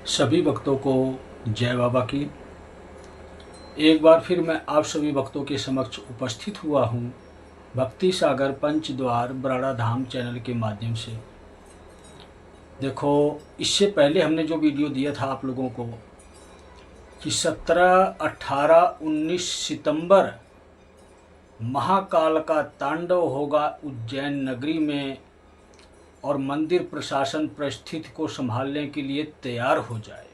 सभी भक्तों को जय बाबा की। एक बार फिर मैं आप सभी भक्तों के समक्ष उपस्थित हुआ हूँ भक्ति सागर पंचद्वार बराड़ा धाम चैनल के माध्यम से। देखो, इससे पहले हमने जो वीडियो दिया था आप लोगों को कि 17, 18, 19 सितंबर महाकाल का तांडव होगा उज्जैन नगरी में और मंदिर प्रशासन परिस्थिति को संभालने के लिए तैयार हो जाए।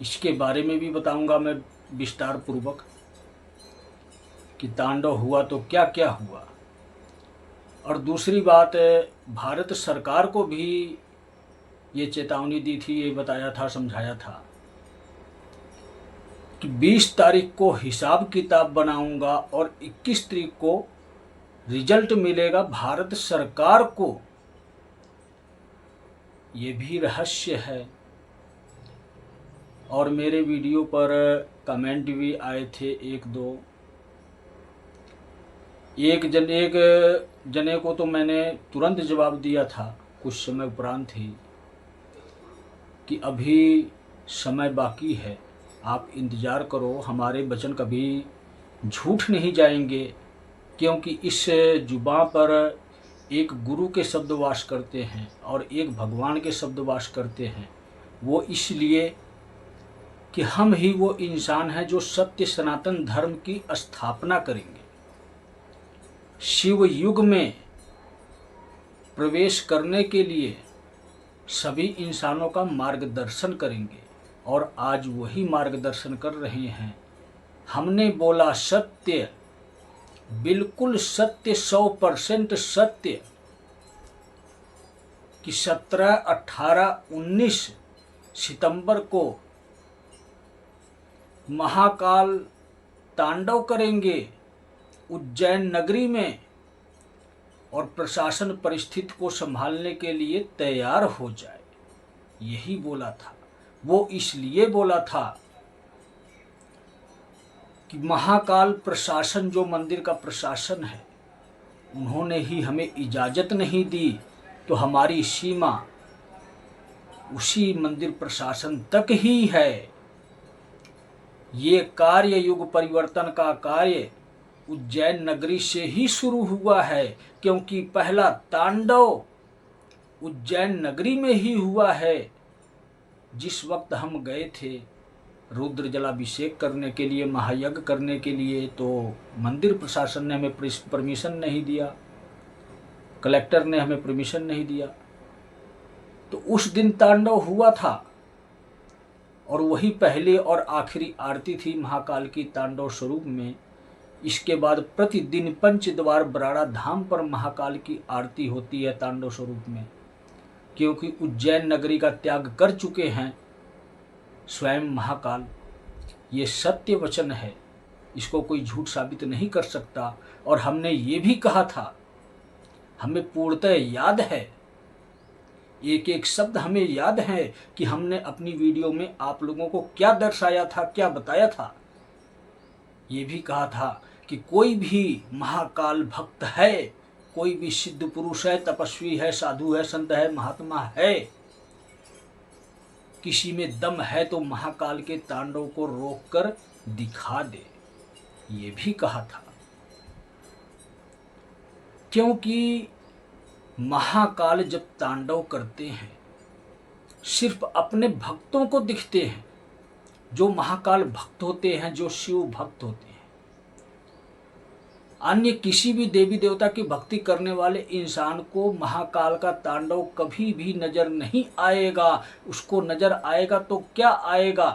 इसके बारे में भी बताऊंगा मैं विस्तार पूर्वक कि तांडव हुआ तो क्या क्या हुआ। और दूसरी बात, भारत सरकार को भी ये चेतावनी दी थी, ये बताया था, समझाया था कि 20 तारीख को हिसाब किताब बनाऊंगा और 21 तारीख को रिजल्ट मिलेगा भारत सरकार को। ये भी रहस्य है। और मेरे वीडियो पर कमेंट भी आए थे एक दो। एक जने को तो मैंने तुरंत जवाब दिया था कुछ समय उपरांत ही कि अभी समय बाकी है, आप इंतज़ार करो, हमारे वचन कभी झूठ नहीं जाएंगे, क्योंकि इस जुबां पर एक गुरु के शब्द वास करते हैं और एक भगवान के शब्द वास करते हैं। वो इसलिए कि हम ही वो इंसान हैं जो सत्य सनातन धर्म की स्थापना करेंगे, शिव युग में प्रवेश करने के लिए सभी इंसानों का मार्गदर्शन करेंगे और आज वही मार्गदर्शन कर रहे हैं। हमने बोला सत्य, बिल्कुल सत्य, 100% सत्य कि 17, 18, 19 सितंबर को महाकाल तांडव करेंगे उज्जैन नगरी में और प्रशासन परिस्थिति को संभालने के लिए तैयार हो जाए, यही बोला था। वो इसलिए बोला था कि महाकाल प्रशासन, जो मंदिर का प्रशासन है, उन्होंने ही हमें इजाज़त नहीं दी, तो हमारी सीमा उसी मंदिर प्रशासन तक ही है। ये कार्य, युग परिवर्तन का कार्य उज्जैन नगरी से ही शुरू हुआ है, क्योंकि पहला तांडव उज्जैन नगरी में ही हुआ है। जिस वक्त हम गए थे रुद्र जलाभिषेक करने के लिए, महायज्ञ करने के लिए, तो मंदिर प्रशासन ने हमें परमिशन नहीं दिया, कलेक्टर ने हमें परमिशन नहीं दिया। तो उस दिन तांडव हुआ था और वही पहले और आखिरी आरती थी महाकाल की तांडव स्वरूप में। इसके बाद प्रतिदिन पंचद्वार बराड़ा धाम पर महाकाल की आरती होती है तांडव स्वरूप में, क्योंकि उज्जैन नगरी का त्याग कर चुके हैं स्वयं महाकाल। ये सत्य वचन है, इसको कोई झूठ साबित नहीं कर सकता। और हमने ये भी कहा था, हमें पूर्णतः याद है, एक एक शब्द हमें याद है कि हमने अपनी वीडियो में आप लोगों को क्या दर्शाया था, क्या बताया था। ये भी कहा था कि कोई भी महाकाल भक्त है, कोई भी सिद्ध पुरुष है, तपस्वी है, साधु है, संत है, महात्मा है, किसी में दम है तो महाकाल के तांडव को रोककर दिखा दे, ये भी कहा था। क्योंकि महाकाल जब तांडव करते हैं सिर्फ अपने भक्तों को दिखते हैं, जो महाकाल भक्त होते हैं, जो शिव भक्त होते हैं। अन्य किसी भी देवी देवता की भक्ति करने वाले इंसान को महाकाल का तांडव कभी भी नजर नहीं आएगा। उसको नजर आएगा तो क्या आएगा,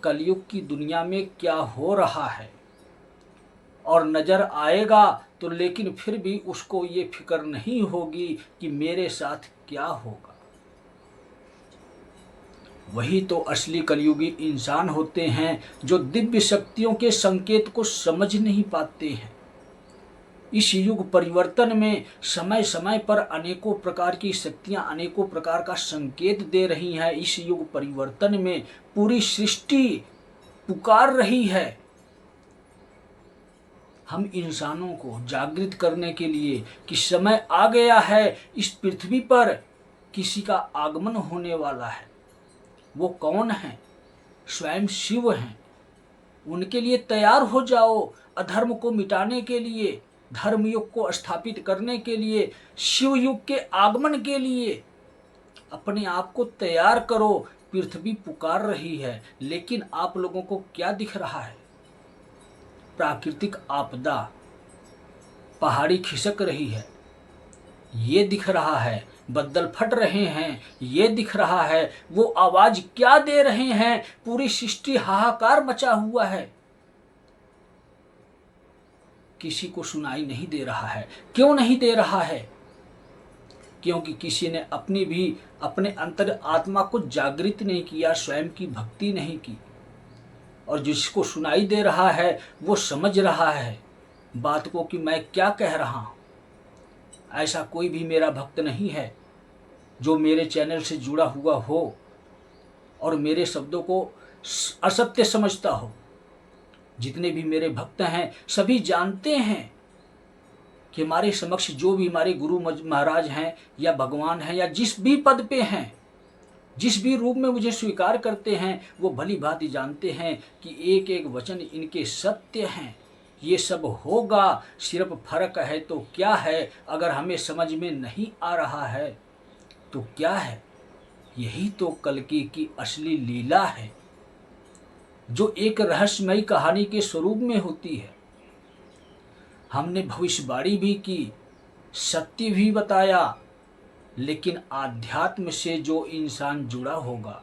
कलयुग की दुनिया में क्या हो रहा है, और नजर आएगा तो लेकिन फिर भी उसको ये फिक्र नहीं होगी कि मेरे साथ क्या होगा। वही तो असली कलयुगी इंसान होते हैं, जो दिव्य शक्तियों के संकेत को समझ नहीं पाते हैं। इस युग परिवर्तन में समय समय पर अनेकों प्रकार की शक्तियां अनेकों प्रकार का संकेत दे रही हैं। इस युग परिवर्तन में पूरी सृष्टि पुकार रही है हम इंसानों को जागृत करने के लिए कि समय आ गया है इस पृथ्वी पर किसी का आगमन होने वाला है। वो कौन है? स्वयं शिव हैं। उनके लिए तैयार हो जाओ, अधर्म को मिटाने के लिए, धर्मयुग को स्थापित करने के लिए, शिव युग के आगमन के लिए अपने आप को तैयार करो। पृथ्वी पुकार रही है, लेकिन आप लोगों को क्या दिख रहा है? प्राकृतिक आपदा, पहाड़ी खिसक रही है, ये दिख रहा है। बदल फट रहे हैं, ये दिख रहा है। वो आवाज क्या दे रहे हैं? पूरी सृष्टि हाहाकार मचा हुआ है, किसी को सुनाई नहीं दे रहा है। क्यों नहीं दे रहा है? क्योंकि किसी ने अपने अंतर आत्मा को जागृत नहीं किया, स्वयं की भक्ति नहीं की। और जिसको सुनाई दे रहा है वो समझ रहा है बात को कि मैं क्या कह रहा हूं। ऐसा कोई भी मेरा भक्त नहीं है जो मेरे चैनल से जुड़ा हुआ हो और मेरे शब्दों को असत्य समझता हो। जितने भी मेरे भक्त हैं सभी जानते हैं कि हमारे समक्ष जो भी हमारे गुरु महाराज हैं या भगवान हैं या जिस भी पद पे हैं, जिस भी रूप में मुझे स्वीकार करते हैं, वो भली भांति जानते हैं कि एक एक वचन इनके सत्य हैं। ये सब होगा, सिर्फ फर्क है तो क्या है? अगर हमें समझ में नहीं आ रहा है तो क्या है? यही तो कल्कि की असली लीला है, जो एक रहस्यमयी कहानी के स्वरूप में होती है। हमने भविष्यवाणी भी की, सत्य भी बताया, लेकिन आध्यात्म से जो इंसान जुड़ा होगा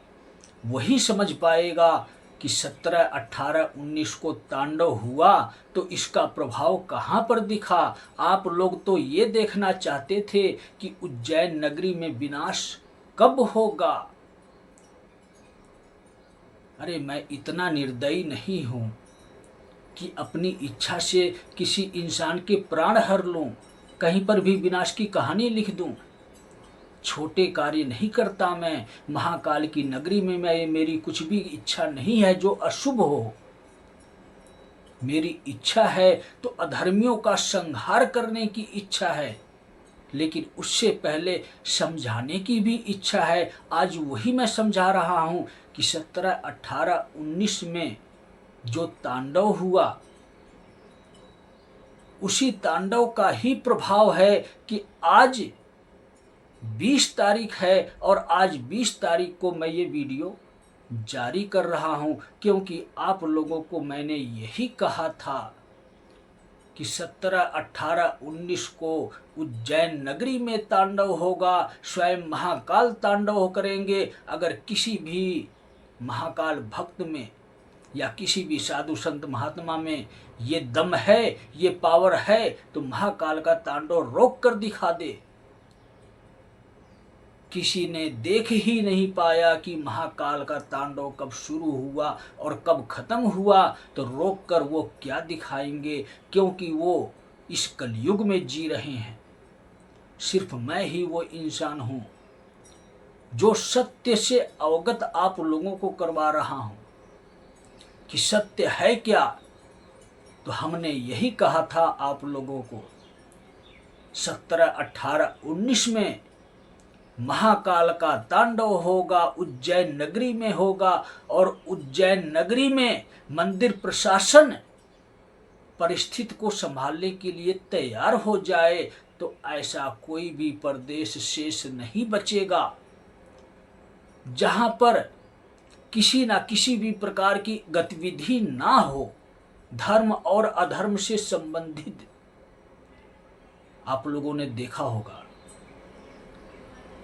वही समझ पाएगा कि 17, 18, 19 को तांडव हुआ तो इसका प्रभाव कहाँ पर दिखा। आप लोग तो ये देखना चाहते थे कि उज्जैन नगरी में विनाश कब होगा। अरे मैं इतना निर्दयी नहीं हूँ कि अपनी इच्छा से किसी इंसान के प्राण हर लूं, कहीं पर भी विनाश की कहानी लिख दूं। छोटे कार्य नहीं करता मैं। महाकाल की नगरी में मेरी कुछ भी इच्छा नहीं है जो अशुभ हो। मेरी इच्छा है तो अधर्मियों का संहार करने की इच्छा है, लेकिन उससे पहले समझाने की भी इच्छा है। आज वही मैं समझा रहा हूं कि 17, 18, 19 में जो तांडव हुआ उसी तांडव का ही प्रभाव है कि आज 20 तारीख है और आज 20 तारीख को मैं ये वीडियो जारी कर रहा हूं, क्योंकि आप लोगों को मैंने यही कहा था कि 17, 18, 19 को उज्जैन नगरी में तांडव होगा। स्वयं महाकाल तांडव करेंगे। अगर किसी भी महाकाल भक्त में या किसी भी साधु संत महात्मा में ये दम है, ये पावर है, तो महाकाल का तांडव रोक कर दिखा दे। किसी ने देख ही नहीं पाया कि महाकाल का तांडव कब शुरू हुआ और कब खत्म हुआ, तो रोक कर वो क्या दिखाएंगे? क्योंकि वो इस कलयुग में जी रहे हैं। सिर्फ मैं ही वो इंसान हूं जो सत्य से अवगत आप लोगों को करवा रहा हूं कि सत्य है क्या। तो हमने यही कहा था आप लोगों को 17, 18, 19 में महाकाल का तांडव होगा, उज्जैन नगरी में होगा। और उज्जैन नगरी में मंदिर प्रशासन परिस्थिति को संभालने के लिए तैयार हो जाए तो ऐसा कोई भी प्रदेश शेष नहीं बचेगा जहां पर किसी ना किसी भी प्रकार की गतिविधि ना हो, धर्म और अधर्म से संबंधित। आप लोगों ने देखा होगा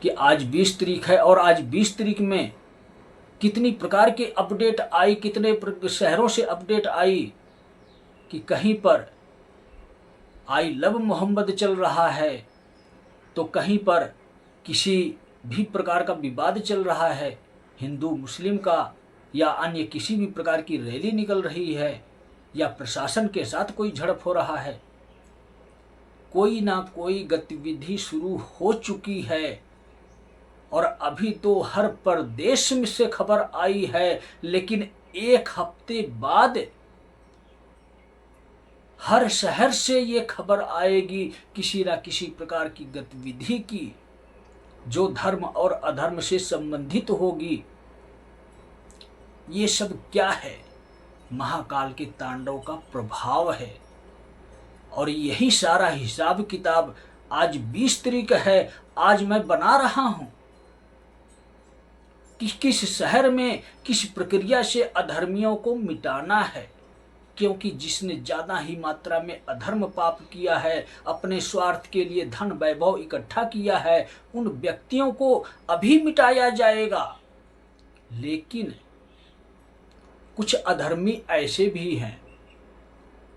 कि आज 20 तारीख है और आज 20 तारीख में कितनी प्रकार के अपडेट आई, कितने शहरों से अपडेट आई कि कहीं पर आई लव मोहम्मद चल रहा है, तो कहीं पर किसी भी प्रकार का विवाद चल रहा है, हिंदू मुस्लिम का या अन्य किसी भी प्रकार की रैली निकल रही है या प्रशासन के साथ कोई झड़प हो रहा है। कोई ना कोई गतिविधि शुरू हो चुकी है और अभी तो हर प्रदेश में से खबर आई है, लेकिन एक हफ्ते बाद हर शहर से ये खबर आएगी किसी ना किसी प्रकार की गतिविधि की, जो धर्म और अधर्म से संबंधित होगी। ये सब क्या है? महाकाल के तांडव का प्रभाव है। और यही सारा हिसाब किताब आज 20 तारीख है, आज मैं बना रहा हूं कि किस शहर में किस प्रक्रिया से अधर्मियों को मिटाना है। क्योंकि जिसने ज्यादा ही मात्रा में अधर्म पाप किया है, अपने स्वार्थ के लिए धन वैभव इकट्ठा किया है, उन व्यक्तियों को अभी मिटाया जाएगा। लेकिन कुछ अधर्मी ऐसे भी हैं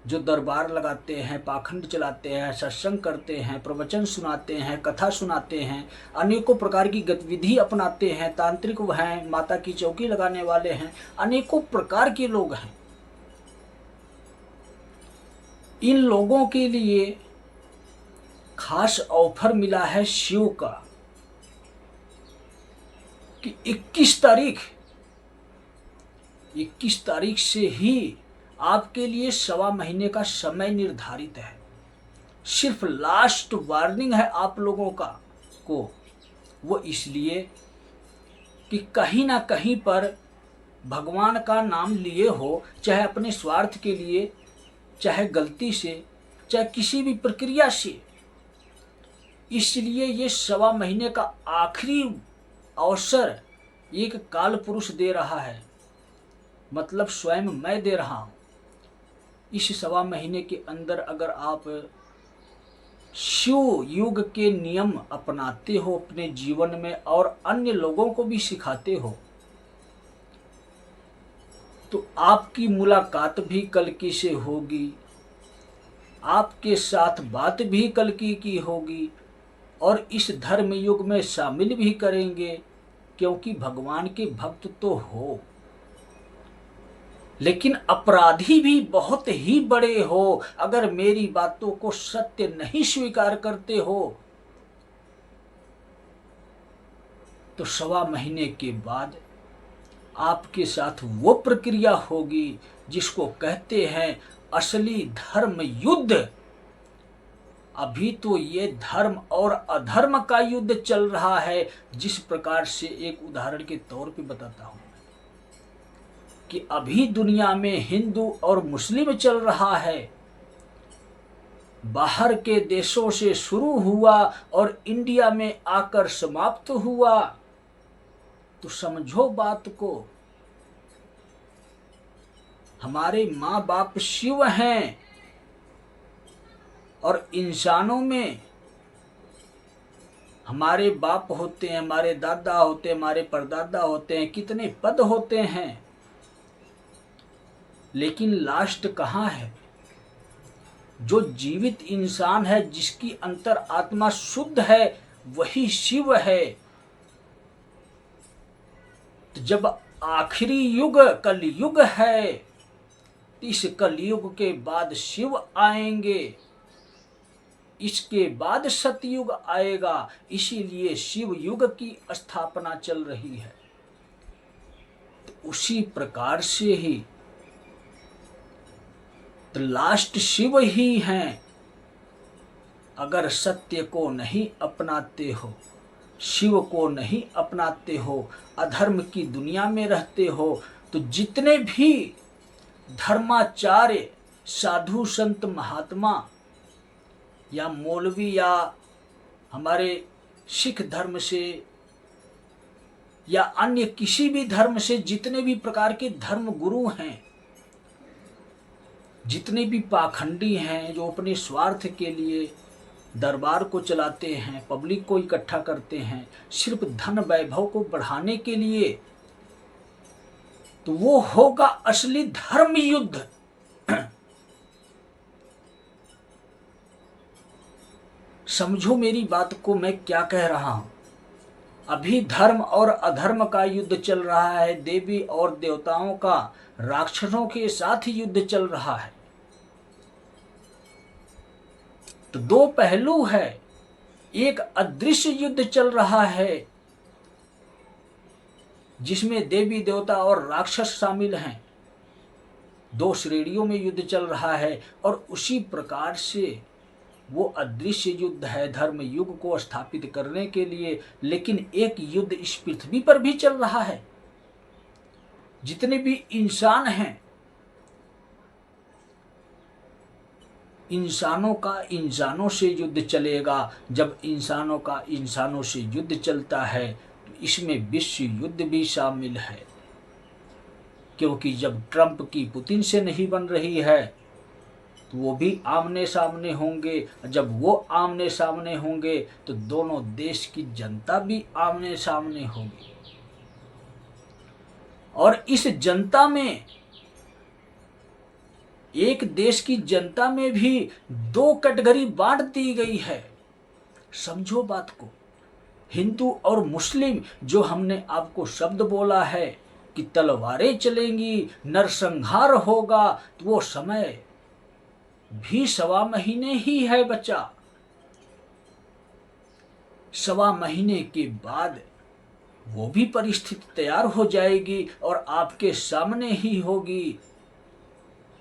जो दरबार लगाते हैं, पाखंड चलाते हैं, सत्संग करते हैं, प्रवचन सुनाते हैं, कथा सुनाते हैं, अनेकों प्रकार की गतिविधि अपनाते हैं, तांत्रिक हैं, माता की चौकी लगाने वाले हैं, अनेकों प्रकार के लोग हैं। इन लोगों के लिए खास ऑफर मिला है शिव का कि 21 तारीख से ही आपके लिए 1.25 महीने का समय निर्धारित है। सिर्फ लास्ट वार्निंग है आप लोगों को, वो इसलिए कि कहीं ना कहीं पर भगवान का नाम लिए हो, चाहे अपने स्वार्थ के लिए, चाहे गलती से, चाहे किसी भी प्रक्रिया से। इसलिए ये 1.25 महीने का आखिरी अवसर एक काल पुरुष दे रहा है, मतलब स्वयं मैं दे रहा हूं। इस 1.25 महीने के अंदर अगर आप शिव युग के नियम अपनाते हो अपने जीवन में और अन्य लोगों को भी सिखाते हो, तो आपकी मुलाकात भी कल्कि से होगी, आपके साथ बात भी कल्कि की होगी और इस धर्म युग में शामिल भी करेंगे, क्योंकि भगवान के भक्त तो हो, लेकिन अपराधी भी बहुत ही बड़े हो। अगर मेरी बातों को सत्य नहीं स्वीकार करते हो तो 1.25 महीने के बाद आपके साथ वो प्रक्रिया होगी जिसको कहते हैं असली धर्म युद्ध। अभी तो ये धर्म और अधर्म का युद्ध चल रहा है। जिस प्रकार से एक उदाहरण के तौर पे बताता हूं कि अभी दुनिया में हिंदू और मुस्लिम चल रहा है, बाहर के देशों से शुरू हुआ और इंडिया में आकर समाप्त हुआ। तो समझो बात को, हमारे माँ बाप शिव हैं और इंसानों में हमारे बाप होते हैं, हमारे दादा होते हैं, हमारे परदादा होते हैं, कितने पद होते हैं, लेकिन लास्ट कहाँ है? जो जीवित इंसान है, जिसकी अंतर आत्मा शुद्ध है, वही शिव है। तो जब आखिरी युग कलयुग है, इस कलयुग के बाद शिव आएंगे, इसके बाद सतयुग आएगा। इसीलिए शिव युग की स्थापना चल रही है। तो उसी प्रकार से ही तो लास्ट शिव ही हैं। अगर सत्य को नहीं अपनाते हो, शिव को नहीं अपनाते हो, अधर्म की दुनिया में रहते हो, तो जितने भी धर्माचार्य साधु संत महात्मा या मौलवी या हमारे सिख धर्म से या अन्य किसी भी धर्म से जितने भी प्रकार के धर्म गुरु हैं, जितने भी पाखंडी हैं जो अपने स्वार्थ के लिए दरबार को चलाते हैं, पब्लिक को इकट्ठा करते हैं सिर्फ धन वैभव को बढ़ाने के लिए, तो वो होगा असली धर्म युद्ध। समझो मेरी बात को, मैं क्या कह रहा हूं। अभी धर्म और अधर्म का युद्ध चल रहा है, देवी और देवताओं का राक्षसों के साथ युद्ध चल रहा है। तो दो पहलू है, एक अदृश्य युद्ध चल रहा है जिसमें देवी देवता और राक्षस शामिल हैं। दो श्रेणियों में युद्ध चल रहा है और उसी प्रकार से वो अदृश्य युद्ध है धर्म युग को स्थापित करने के लिए। लेकिन एक युद्ध इस पृथ्वी पर भी चल रहा है। जितने भी इंसान हैं, इंसानों का इंसानों से युद्ध चलेगा। जब इंसानों का इंसानों से युद्ध चलता है तो इसमें विश्व युद्ध भी शामिल है। क्योंकि जब ट्रंप की पुतिन से नहीं बन रही है तो वो भी आमने सामने होंगे। जब वो आमने सामने होंगे तो दोनों देश की जनता भी आमने सामने होगी। और इस जनता में, एक देश की जनता में भी दो कैटेगरी बांट दी गई है। समझो बात को। हिंदू और मुस्लिम, जो हमने आपको शब्द बोला है कि तलवारें चलेंगी, नरसंहार होगा, तो वो समय भी 1.25 महीने ही है बचा। 1.25 महीने के बाद वो भी परिस्थिति तैयार हो जाएगी और आपके सामने ही होगी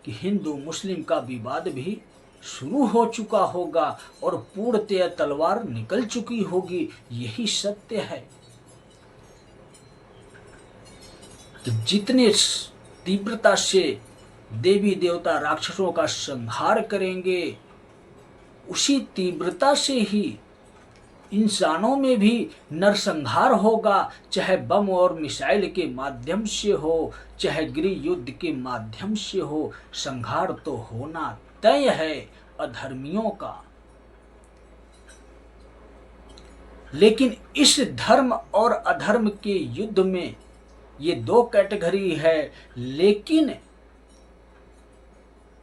कि हिंदू मुस्लिम का विवाद भी शुरू हो चुका होगा और पूर्णतया तलवार निकल चुकी होगी। यही सत्य है कि जितने तीव्रता से देवी देवता राक्षसों का संहार करेंगे, उसी तीव्रता से ही इंसानों में भी नरसंहार होगा। चाहे बम और मिसाइल के माध्यम से हो, चाहे गृह युद्ध के माध्यम से हो, संहार तो होना तय है अधर्मियों का। लेकिन इस धर्म और अधर्म के युद्ध में ये दो कैटेगरी है। लेकिन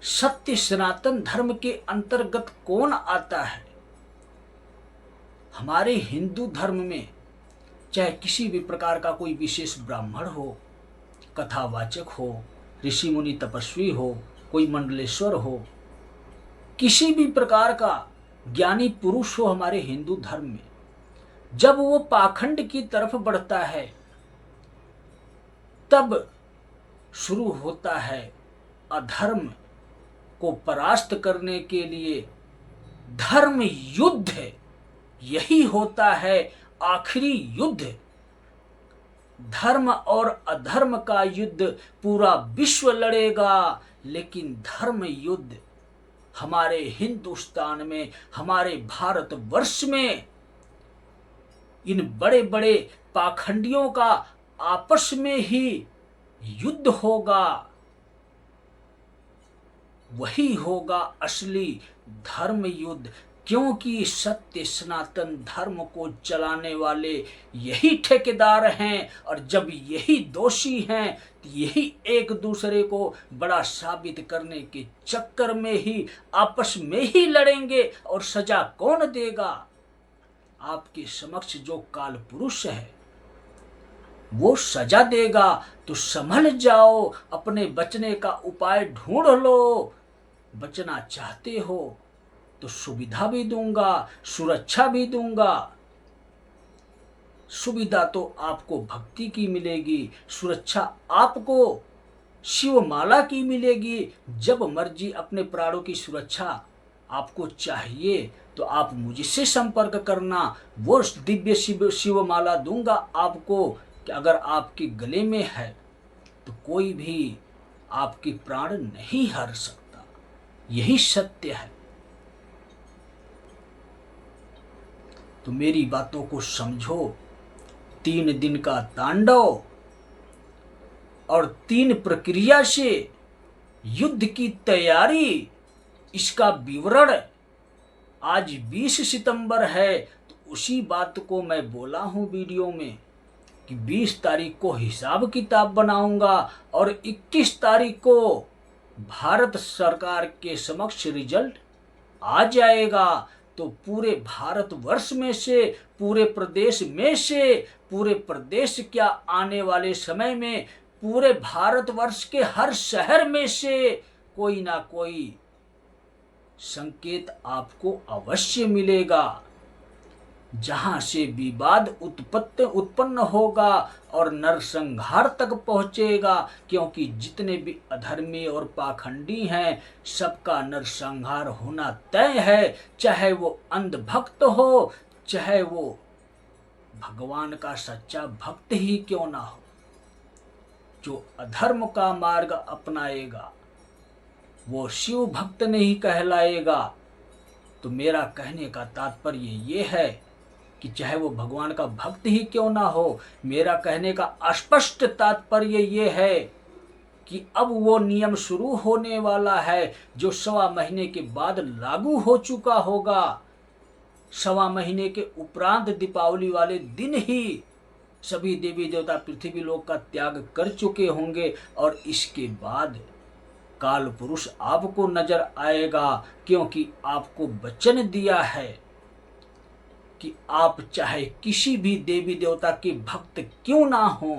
सत्य सनातन धर्म के अंतर्गत कौन आता है? हमारे हिंदू धर्म में चाहे किसी भी प्रकार का कोई विशेष ब्राह्मण हो, कथावाचक हो, ऋषि मुनि तपस्वी हो, कोई मंडलेश्वर हो, किसी भी प्रकार का ज्ञानी पुरुष हो हमारे हिंदू धर्म में, जब वो पाखंड की तरफ बढ़ता है तब शुरू होता है अधर्म को परास्त करने के लिए धर्म युद्ध। यही होता है आखिरी युद्ध। धर्म और अधर्म का युद्ध पूरा विश्व लड़ेगा, लेकिन धर्म युद्ध हमारे हिंदुस्तान में, हमारे भारतवर्ष में इन बड़े बड़े पाखंडियों का आपस में ही युद्ध होगा। वही होगा असली धर्म युद्ध। क्योंकि सत्य सनातन धर्म को चलाने वाले यही ठेकेदार हैं, और जब यही दोषी हैं तो यही एक दूसरे को बड़ा साबित करने के चक्कर में ही आपस में ही लड़ेंगे। और सजा कौन देगा? आपके समक्ष जो काल पुरुष है वो सजा देगा। तो संभल जाओ, अपने बचने का उपाय ढूंढ लो। बचना चाहते हो तो सुविधा भी दूंगा, सुरक्षा भी दूंगा। सुविधा तो आपको भक्ति की मिलेगी, सुरक्षा आपको शिवमाला की मिलेगी। जब मर्जी अपने प्राणों की सुरक्षा आपको चाहिए तो आप मुझसे संपर्क करना। वो दिव्य शिवमाला दूंगा आपको कि अगर आपके गले में है तो कोई भी आपके प्राण नहीं हर सकता। यही सत्य है। तो मेरी बातों को समझो। 3 दिन का तांडव और 3 प्रक्रिया से युद्ध की तैयारी, इसका विवरण आज 20 सितंबर है तो उसी बात को मैं बोला हूं वीडियो में कि 20 तारीख को हिसाब किताब बनाऊंगा और 21 तारीख को भारत सरकार के समक्ष रिजल्ट आ जाएगा। तो पूरे भारतवर्ष में से, पूरे प्रदेश में से, पूरे प्रदेश क्या आने वाले समय में पूरे भारतवर्ष के हर शहर में से कोई ना कोई संकेत आपको अवश्य मिलेगा। जहां से विवाद उत्पन्न होगा और नरसंहार तक पहुंचेगा, क्योंकि जितने भी अधर्मी और पाखंडी हैं सबका नरसंहार होना तय है, चाहे वो अंधभक्त हो, चाहे वो भगवान का सच्चा भक्त ही क्यों ना हो। जो अधर्म का मार्ग अपनाएगा वो शिव भक्त नहीं कहलाएगा। तो मेरा कहने का तात्पर्य ये है कि चाहे वो भगवान का भक्त ही क्यों ना हो, मेरा कहने का स्पष्ट तात्पर्य ये है कि अब वो नियम शुरू होने वाला है जो 1.25 महीने के बाद लागू हो चुका होगा। 1.25 महीने के उपरांत दीपावली वाले दिन ही सभी देवी देवता पृथ्वी लोक का त्याग कर चुके होंगे और इसके बाद काल पुरुष आपको नजर आएगा, क्योंकि आपको वचन दिया है कि आप चाहे किसी भी देवी देवता के भक्त क्यों ना हो,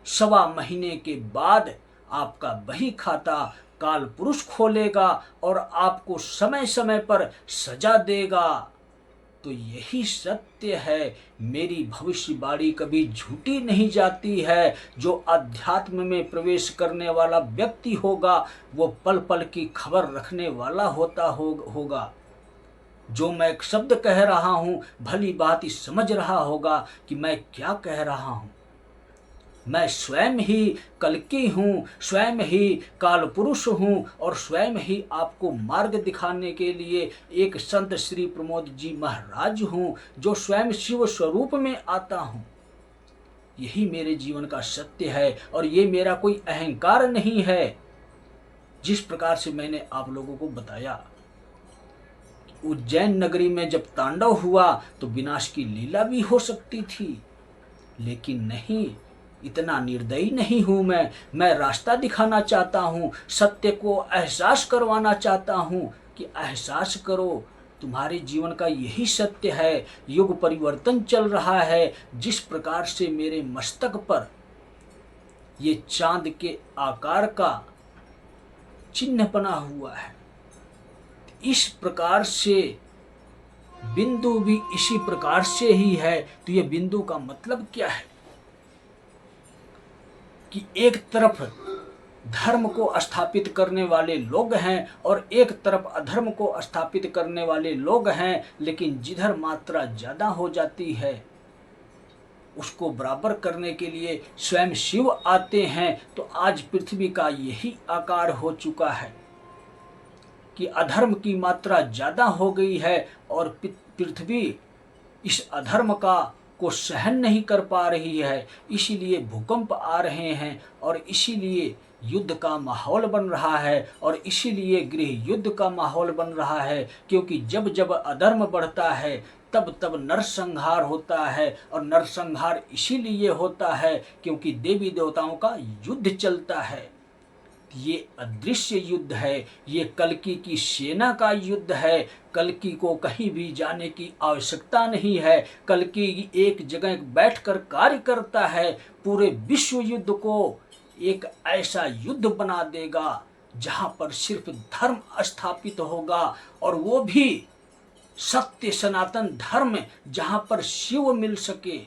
1.25 महीने के बाद आपका बही खाता काल पुरुष खोलेगा और आपको समय समय पर सजा देगा। तो यही सत्य है। मेरी भविष्यवाणी कभी झूठी नहीं जाती है। जो अध्यात्म में प्रवेश करने वाला व्यक्ति होगा वो पल पल की खबर रखने वाला होगा। जो मैं एक शब्द कह रहा हूं भली बात ही समझ रहा होगा कि मैं क्या कह रहा हूं। मैं स्वयं ही कल्कि हूँ, स्वयं ही काल पुरुष हूँ और स्वयं ही आपको मार्ग दिखाने के लिए एक संत श्री प्रमोद जी महाराज हूँ, जो स्वयं शिव स्वरूप में आता हूँ। यही मेरे जीवन का सत्य है और ये मेरा कोई अहंकार नहीं है। जिस प्रकार से मैंने आप लोगों को बताया, उज्जैन नगरी में जब तांडव हुआ तो विनाश की लीला भी हो सकती थी, लेकिन नहीं, इतना निर्दयी नहीं हूं मैं रास्ता दिखाना चाहता हूं, सत्य को एहसास करवाना चाहता हूं कि एहसास करो, तुम्हारे जीवन का यही सत्य है। युग परिवर्तन चल रहा है। जिस प्रकार से मेरे मस्तक पर ये चांद के आकार का चिन्ह बना हुआ है, इस प्रकार से बिंदु भी इसी प्रकार से ही है। तो ये बिंदु का मतलब क्या है कि एक तरफ धर्म को स्थापित करने वाले लोग हैं और एक तरफ अधर्म को स्थापित करने वाले लोग हैं, लेकिन जिधर मात्रा ज्यादा हो जाती है उसको बराबर करने के लिए स्वयं शिव आते हैं। तो आज पृथ्वी का यही आकार हो चुका है कि अधर्म की मात्रा ज्यादा हो गई है और पृथ्वी इस अधर्म को सहन नहीं कर पा रही है। इसीलिए भूकंप आ रहे हैं और इसीलिए युद्ध का माहौल बन रहा है और इसीलिए गृह युद्ध का माहौल बन रहा है, क्योंकि जब जब अधर्म बढ़ता है तब तब नरसंहार होता है। और नरसंहार इसीलिए होता है क्योंकि देवी देवताओं का युद्ध चलता है। ये अदृश्य युद्ध है, ये कल्कि की सेना का युद्ध है। कल्कि को कहीं भी जाने की आवश्यकता नहीं है। कल्कि एक जगह बैठकर कार्य करता है, पूरे विश्व युद्ध को एक ऐसा युद्ध बना देगा जहां पर सिर्फ धर्म स्थापित होगा, और वो भी सत्य सनातन धर्म, जहां पर शिव मिल सके,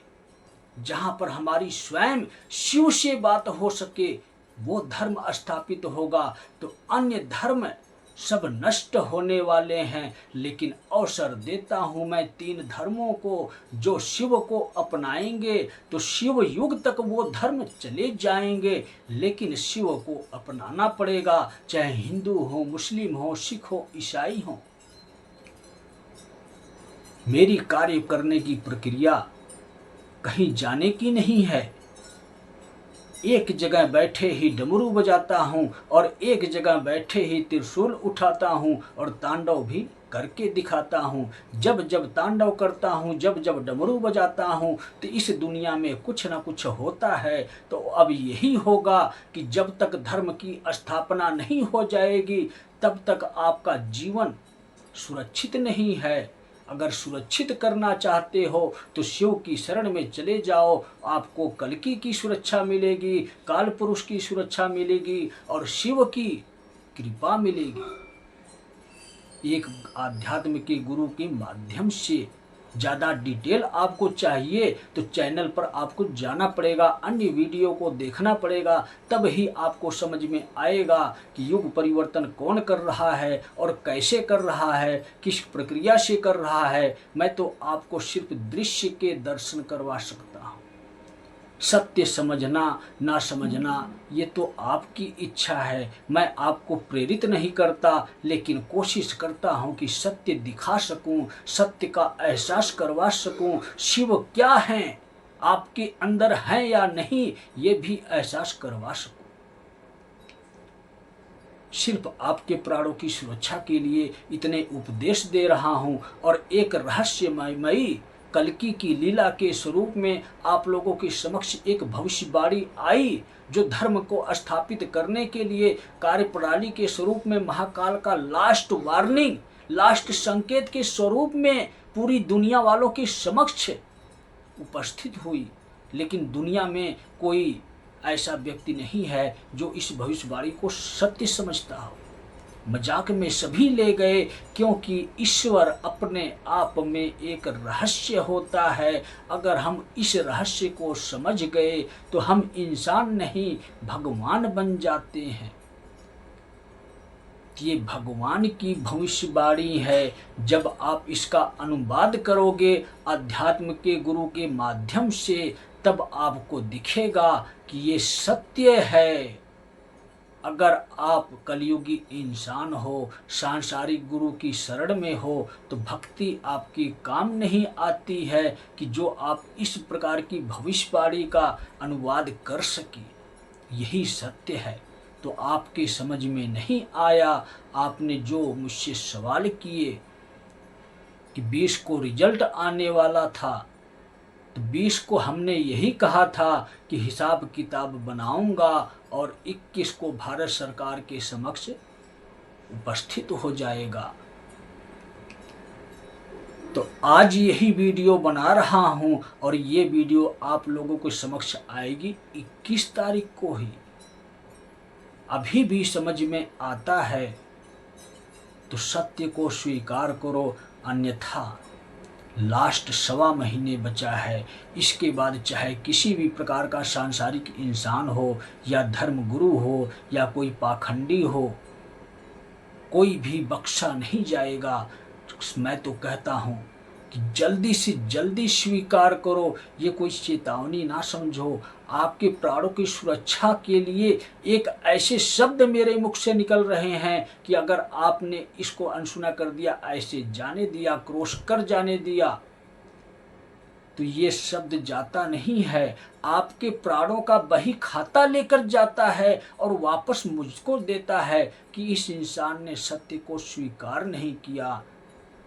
जहां पर हमारी स्वयं शिव से बात हो सके, वो धर्म स्थापित होगा। तो अन्य धर्म सब नष्ट होने वाले हैं, लेकिन अवसर देता हूं मैं 3 धर्मों को। जो शिव को अपनाएंगे तो शिव युग तक वो धर्म चले जाएंगे, लेकिन शिव को अपनाना पड़ेगा, चाहे हिंदू हो, मुस्लिम हो, सिख हो, ईसाई हो। मेरी कार्य करने की प्रक्रिया कहीं जाने की नहीं है। एक जगह बैठे ही डमरू बजाता हूँ और एक जगह बैठे ही त्रिशूल उठाता हूँ और तांडव भी करके दिखाता हूँ। जब जब तांडव करता हूँ, जब जब डमरू बजाता हूँ, तो इस दुनिया में कुछ ना कुछ होता है। तो अब यही होगा कि जब तक धर्म की स्थापना नहीं हो जाएगी तब तक आपका जीवन सुरक्षित नहीं है। अगर सुरक्षित करना चाहते हो तो शिव की शरण में चले जाओ, आपको कल्कि की सुरक्षा मिलेगी, काल पुरुष की सुरक्षा मिलेगी और शिव की कृपा मिलेगी। एक आध्यात्म के गुरु के माध्यम से ज़्यादा डिटेल आपको चाहिए तो चैनल पर आपको जाना पड़ेगा, अन्य वीडियो को देखना पड़ेगा, तब ही आपको समझ में आएगा कि युग परिवर्तन कौन कर रहा है और कैसे कर रहा है, किस प्रक्रिया से कर रहा है। मैं तो आपको सिर्फ दृश्य के दर्शन करवा सकता हूँ। सत्य समझना ना समझना ये तो आपकी इच्छा है। मैं आपको प्रेरित नहीं करता, लेकिन कोशिश करता हूँ कि सत्य दिखा सकूँ, सत्य का एहसास करवा सकूँ। शिव क्या हैं, आपके अंदर हैं या नहीं, ये भी एहसास करवा सकूँ। सिर्फ आपके प्राणों की सुरक्षा के लिए इतने उपदेश दे रहा हूँ। और एक रहस्यमयी कल्कि की लीला के स्वरूप में आप लोगों के समक्ष एक भविष्यवाणी आई, जो धर्म को स्थापित करने के लिए कार्यप्रणाली के स्वरूप में महाकाल का लास्ट वार्निंग, लास्ट संकेत के स्वरूप में पूरी दुनिया वालों के समक्ष उपस्थित हुई। लेकिन दुनिया में कोई ऐसा व्यक्ति नहीं है जो इस भविष्यवाणी को सत्य समझता हो। मजाक में सभी ले गए, क्योंकि ईश्वर अपने आप में एक रहस्य होता है। अगर हम इस रहस्य को समझ गए तो हम इंसान नहीं भगवान बन जाते हैं। ये भगवान की भविष्यवाणी है। जब आप इसका अनुवाद करोगे अध्यात्म के गुरु के माध्यम से, तब आपको दिखेगा कि ये सत्य है। अगर आप कलयुगी इंसान हो, सांसारिक गुरु की शरण में हो, तो भक्ति आपकी काम नहीं आती है कि जो आप इस प्रकार की भविष्यवाणी का अनुवाद कर सके। यही सत्य है। तो आपके समझ में नहीं आया। आपने जो मुझसे सवाल किए कि 20 को रिजल्ट आने वाला था, तो 20 को हमने यही कहा था कि हिसाब किताब बनाऊंगा और 21 को भारत सरकार के समक्ष उपस्थित हो जाएगा। तो आज यही वीडियो बना रहा हूं और ये वीडियो आप लोगों के समक्ष आएगी 21 तारीख को ही। अभी भी समझ में आता है तो सत्य को स्वीकार करो, अन्यथा लास्ट 1.25 महीने बचा है। इसके बाद चाहे किसी भी प्रकार का सांसारिक इंसान हो या धर्म गुरु हो या कोई पाखंडी हो, कोई भी बख्शा नहीं जाएगा। मैं तो कहता हूँ कि जल्दी से जल्दी स्वीकार करो। ये कोई चेतावनी ना समझो। आपके प्राणों की सुरक्षा के लिए एक ऐसे शब्द मेरे मुख से निकल रहे हैं कि अगर आपने इसको अनसुना कर दिया, ऐसे जाने दिया, क्रॉस कर जाने दिया, तो ये शब्द जाता नहीं है। आपके प्राणों का बही खाता लेकर जाता है और वापस मुझको देता है कि इस इंसान ने सत्य को स्वीकार नहीं किया।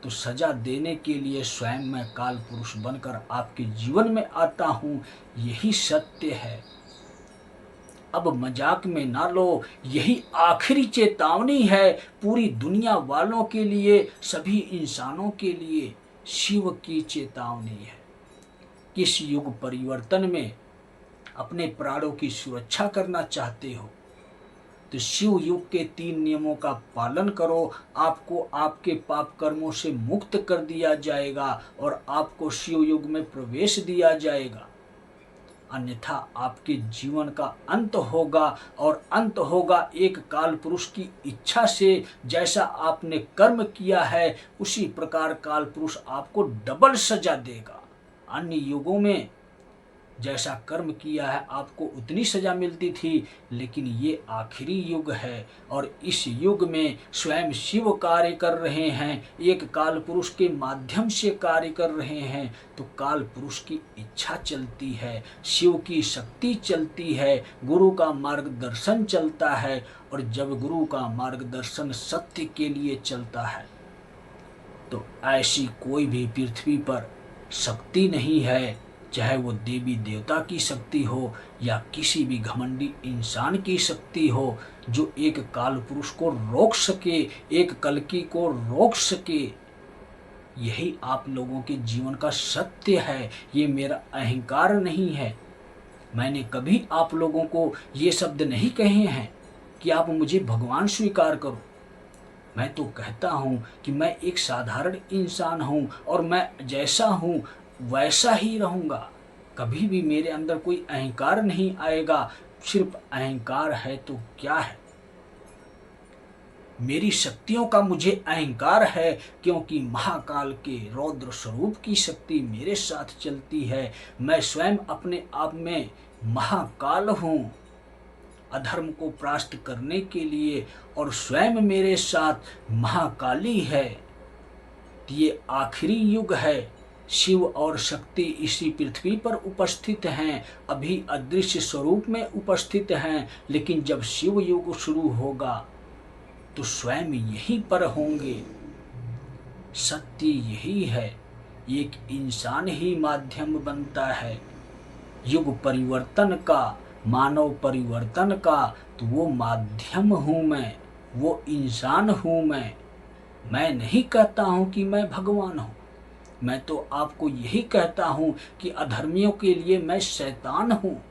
तो सजा देने के लिए स्वयं मैं काल पुरुष बनकर आपके जीवन में आता हूँ। यही सत्य है। अब मजाक में ना लो। यही आखिरी चेतावनी है पूरी दुनिया वालों के लिए, सभी इंसानों के लिए शिव की चेतावनी है। किस युग परिवर्तन में अपने प्राणों की सुरक्षा करना चाहते हो तो शिव युग के 3 नियमों का पालन करो। आपको आपके पाप कर्मों से मुक्त कर दिया जाएगा और आपको शिव युग में प्रवेश दिया जाएगा। अन्यथा आपके जीवन का अंत होगा, और अंत होगा एक काल पुरुष की इच्छा से। जैसा आपने कर्म किया है उसी प्रकार काल पुरुष आपको डबल सजा देगा। अन्य युगों में जैसा कर्म किया है आपको उतनी सजा मिलती थी, लेकिन ये आखिरी युग है और इस युग में स्वयं शिव कार्य कर रहे हैं, एक काल पुरुष के माध्यम से कार्य कर रहे हैं। तो काल पुरुष की इच्छा चलती है, शिव की शक्ति चलती है, गुरु का मार्गदर्शन चलता है। और जब गुरु का मार्गदर्शन सत्य के लिए चलता है तो ऐसी कोई भी पृथ्वी पर शक्ति नहीं है, चाहे वो देवी देवता की शक्ति हो या किसी भी घमंडी इंसान की शक्ति हो, जो एक काल पुरुष को रोक सके, एक कल्कि को रोक सके। यही आप लोगों के जीवन का सत्य है। ये मेरा अहंकार नहीं है। मैंने कभी आप लोगों को ये शब्द नहीं कहे हैं कि आप मुझे भगवान स्वीकार करो। मैं तो कहता हूँ कि मैं एक साधारण इंसान हूँ और मैं जैसा हूँ वैसा ही रहूँगा। कभी भी मेरे अंदर कोई अहंकार नहीं आएगा। सिर्फ अहंकार है तो क्या है? मेरी शक्तियों का मुझे अहंकार है, क्योंकि महाकाल के रौद्र स्वरूप की शक्ति मेरे साथ चलती है। मैं स्वयं अपने आप में महाकाल हूँ अधर्म को परास्त करने के लिए, और स्वयं मेरे साथ महाकाली है। ये आखिरी युग है। शिव और शक्ति इसी पृथ्वी पर उपस्थित हैं, अभी अदृश्य स्वरूप में उपस्थित हैं, लेकिन जब शिव युग शुरू होगा तो स्वयं यहीं पर होंगे। सत्य यही है, एक इंसान ही माध्यम बनता है युग परिवर्तन का, मानव परिवर्तन का। तो वो माध्यम हूँ मैं, वो इंसान हूँ मैं नहीं कहता हूँ कि मैं भगवान हूँ। मैं तो आपको यही कहता हूँ कि अधर्मियों के लिए मैं शैतान हूँ।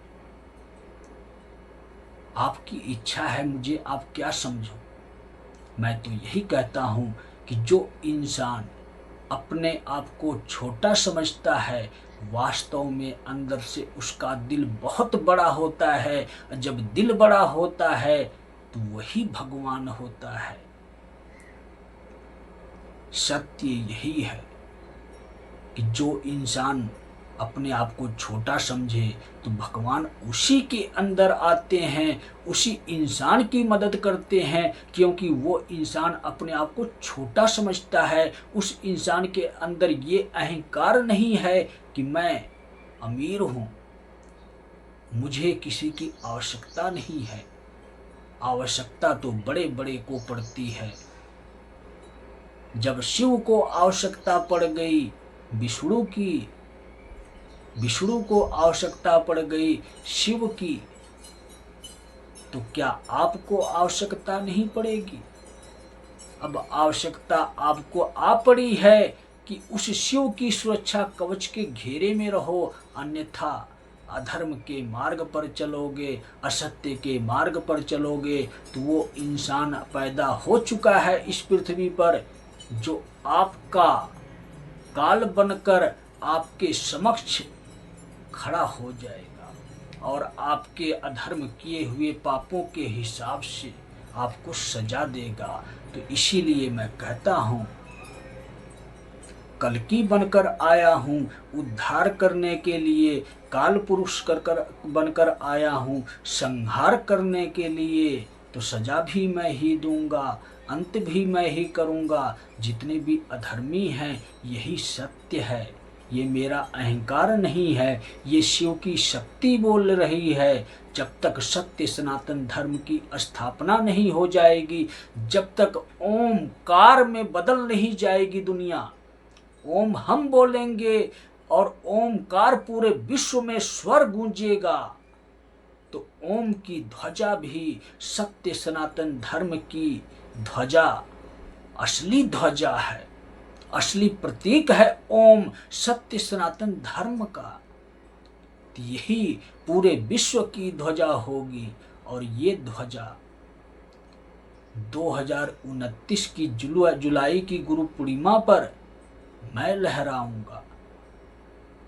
आपकी इच्छा है मुझे आप क्या समझो। मैं तो यही कहता हूँ कि जो इंसान अपने आप को छोटा समझता है, वास्तव में अंदर से उसका दिल बहुत बड़ा होता है। जब दिल बड़ा होता है तो वही भगवान होता है। सत्य यही है कि जो इंसान अपने आप को छोटा समझे तो भगवान उसी के अंदर आते हैं, उसी इंसान की मदद करते हैं, क्योंकि वो इंसान अपने आप को छोटा समझता है। उस इंसान के अंदर ये अहंकार नहीं है कि मैं अमीर हूँ, मुझे किसी की आवश्यकता नहीं है। आवश्यकता तो बड़े बड़े को पड़ती है। जब शिव को आवश्यकता पड़ गई विष्णु को आवश्यकता पड़ गई शिव की, तो क्या आपको आवश्यकता नहीं पड़ेगी? अब आवश्यकता आपको आ पड़ी है कि उस शिव की सुरक्षा कवच के घेरे में रहो, अन्यथा अधर्म के मार्ग पर चलोगे, असत्य के मार्ग पर चलोगे, तो वो इंसान पैदा हो चुका है इस पृथ्वी पर, जो आपका काल बनकर आपके समक्ष खड़ा हो जाएगा और आपके अधर्म किए हुए पापों के हिसाब से आपको सजा देगा। तो इसीलिए मैं कहता हूँ, कल्कि बनकर आया हूँ उद्धार करने के लिए, काल पुरुष बनकर आया हूँ संहार करने के लिए। तो सजा भी मैं ही दूंगा, अंत भी मैं ही करूँगा। जितने भी अधर्मी हैं, यही सत्य है। ये मेरा अहंकार नहीं है, ये शिव की शक्ति बोल रही है। जब तक सत्य सनातन धर्म की स्थापना नहीं हो जाएगी, जब तक ओमकार में बदल नहीं जाएगी दुनिया, ओम हम बोलेंगे और ओमकार पूरे विश्व में स्वर गूंजेगा, तो ओम की ध्वजा भी सत्य सनातन धर्म की ध्वजा, असली ध्वजा है, असली प्रतीक है ओम सत्य सनातन धर्म का। यही पूरे विश्व की ध्वजा होगी, और ये ध्वजा 2029 की जुलाई की गुरु पूर्णिमा पर मैं लहराऊंगा।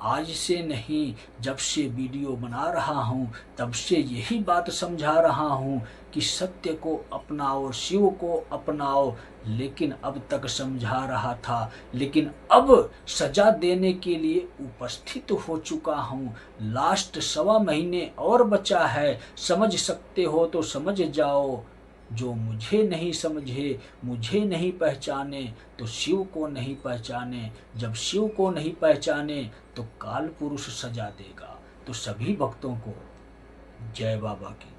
आज से नहीं, जब से वीडियो बना रहा हूँ तब से यही बात समझा रहा हूँ कि सत्य को अपनाओ, शिव को अपनाओ। लेकिन अब तक समझा रहा था, लेकिन अब सजा देने के लिए उपस्थित हो चुका हूँ। लास्ट 1.25 महीने और बचा है, समझ सकते हो तो समझ जाओ। जो मुझे नहीं समझे, मुझे नहीं पहचाने, तो शिव को नहीं पहचाने। जब शिव को नहीं पहचाने तो काल पुरुष सजा देगा। तो सभी भक्तों को जय बाबा की।